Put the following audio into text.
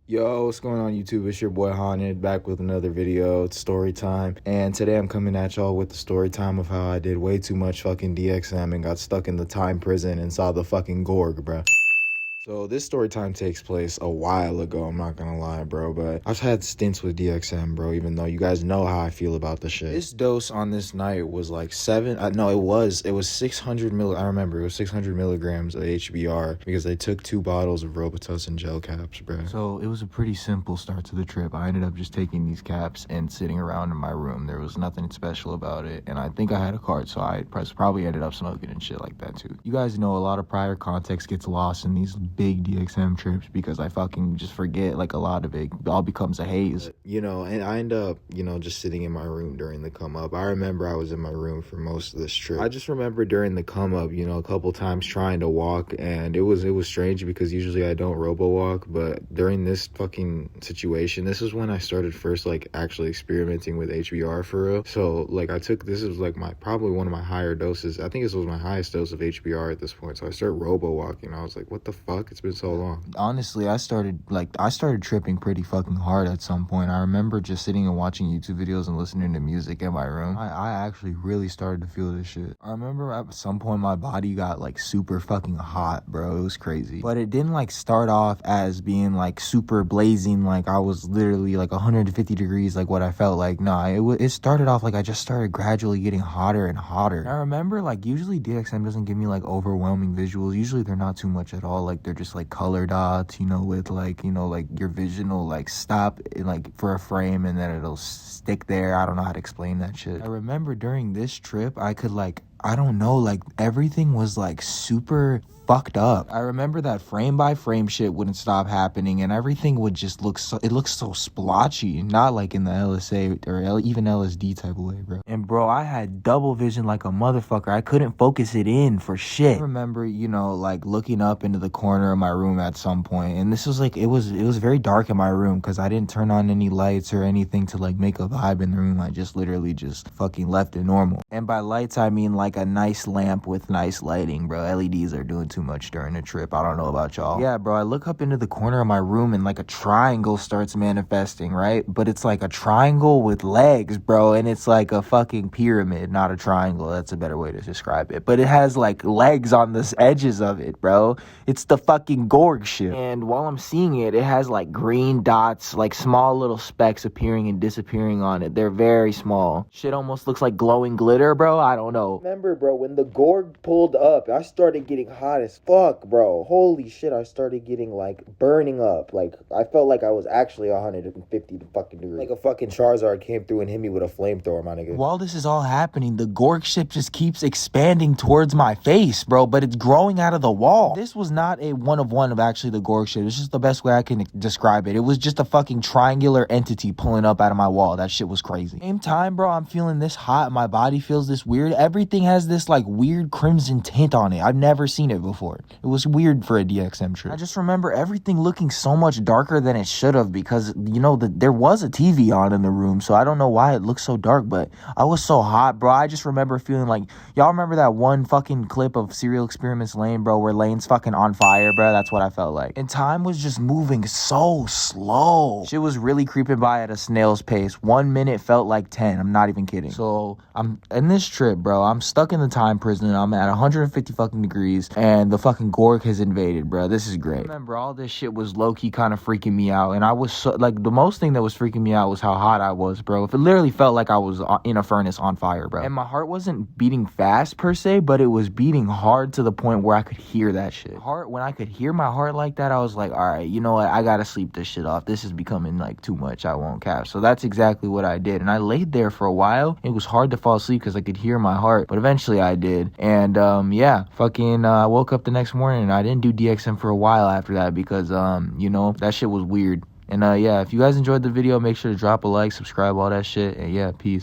Yo, what's going on YouTube? It's your boy Haunted back with another video. It's story time. And today I'm coming at y'all with the story time of how I did way too much fucking DXM and got stuck in the time prison and saw the fucking Gorg, bruh. So this story time takes place a while ago, I'm not gonna lie, bro, but I've had stints with DXM, bro, even though you guys know how I feel about the shit. This dose on this night was like it was 600 I remember it was 600 milligrams of HBR because they took 2 bottles of Robitussin gel caps, bro. So it was a pretty simple start to the trip. I ended up just taking these caps and sitting around in my room. There was nothing special about it, and I think I had a card, so I probably ended up smoking and shit like that too. You guys know a lot of prior context gets lost in these big DXM trips because I fucking just forget like a lot of it. It all becomes a haze. And I end up, just sitting in my room during the come up. I remember I was in my room for most of this trip. I just remember during the come up, a couple times trying to walk, and it was strange because usually I don't robo walk, but during this fucking situation, this is when I started first like actually experimenting with HBR for real. So like this was like probably one of my higher doses. I think this was my highest dose of HBR at this point. So I started robo walking. I was like, what the fuck? It's been so long. Honestly, I started tripping pretty fucking hard at some point. I remember just sitting and watching YouTube videos and listening to music in my room. I actually really started to feel this shit. I remember at some point my body got like super fucking hot, bro. It was crazy. But it didn't like start off as being like super blazing, like I was literally like 150 degrees, like what I felt like. Nah, it started off like I just started gradually getting hotter and hotter. And I remember like usually DXM doesn't give me like overwhelming visuals. Usually they're not too much at all. Like they're just like color dots, with like your vision will like stop like for a frame and then it'll stick there. I don't know how to explain that shit. I remember during this trip I could like, I don't know, like everything was like super fucked up. I remember that frame by frame shit wouldn't stop happening and everything would just look so splotchy, not like in the LSA or even LSD type of way, bro. And bro, I had double vision like a motherfucker. I couldn't focus it in for shit. I remember, like looking up into the corner of my room at some point, and this was like, it was very dark in my room because I didn't turn on any lights or anything to like make a vibe in the room. I just literally just fucking left it normal. And by lights, I mean like a nice lamp with nice lighting, bro. LEDs are doing too much during the trip. I don't know about y'all. Yeah, bro, I look up into the corner of my room and like a triangle starts manifesting, right? But it's like a triangle with legs, bro, and it's like a fucking pyramid, not a triangle. That's a better way to describe it. But it has like legs on the edges of it, bro. It's the fucking Gorg shit. And while I'm seeing it, it has like green dots, like small little specks appearing and disappearing on it. They're very small. Shit almost looks like glowing glitter, bro. I don't know. Remember, bro, when the Gorg pulled up, I started getting hot as fuck, bro. Holy shit, I started getting like burning up. Like I felt like I was actually 150 fucking degrees. Like a fucking Charizard came through and hit me with a flamethrower, my nigga. While this is all happening, the Gorg ship just keeps expanding towards my face, bro, but it's growing out of the wall. This was not a one of actually the Gorg ship. It's just the best way I can describe it. It was just a fucking triangular entity pulling up out of my wall. That shit was crazy. Same time, bro, I'm feeling this hot. My body feels this weird. Everything has this like weird crimson tint on it. I've never seen it before. It was weird for a DXM trip. I just remember everything looking so much darker than it should have because, there was a TV on in the room, so I don't know why it looked so dark, but I was so hot, bro. I just remember feeling like, y'all remember that one fucking clip of Serial Experiments Lane, bro, where Lane's fucking on fire, bro? That's what I felt like. And time was just moving so slow. Shit was really creeping by at a snail's pace. 1 minute felt like 10. I'm not even kidding. So I'm in this trip, bro. I'm stuck in the time prison. I'm at 150 fucking degrees, and the fucking Gorg has invaded, bro. This is great. Remember, all this shit was low-key kind of freaking me out, and I was so, like, the most thing that was freaking me out was how hot I was, bro. It literally felt like I was in a furnace on fire, bro. And my heart wasn't beating fast per se, but it was beating hard to the point where I could hear that shit. When I could hear my heart like that, I was like, all right, you know what? I gotta sleep this shit off. This is becoming like too much. I won't cap. So that's exactly what I did. And I laid there for a while. It was hard to fall asleep because I could hear my heart, but eventually I did. And I woke up the next morning and I didn't do DXM for a while after that because that shit was weird. And if you guys enjoyed the video, make sure to drop a like, subscribe, all that shit. And yeah, peace.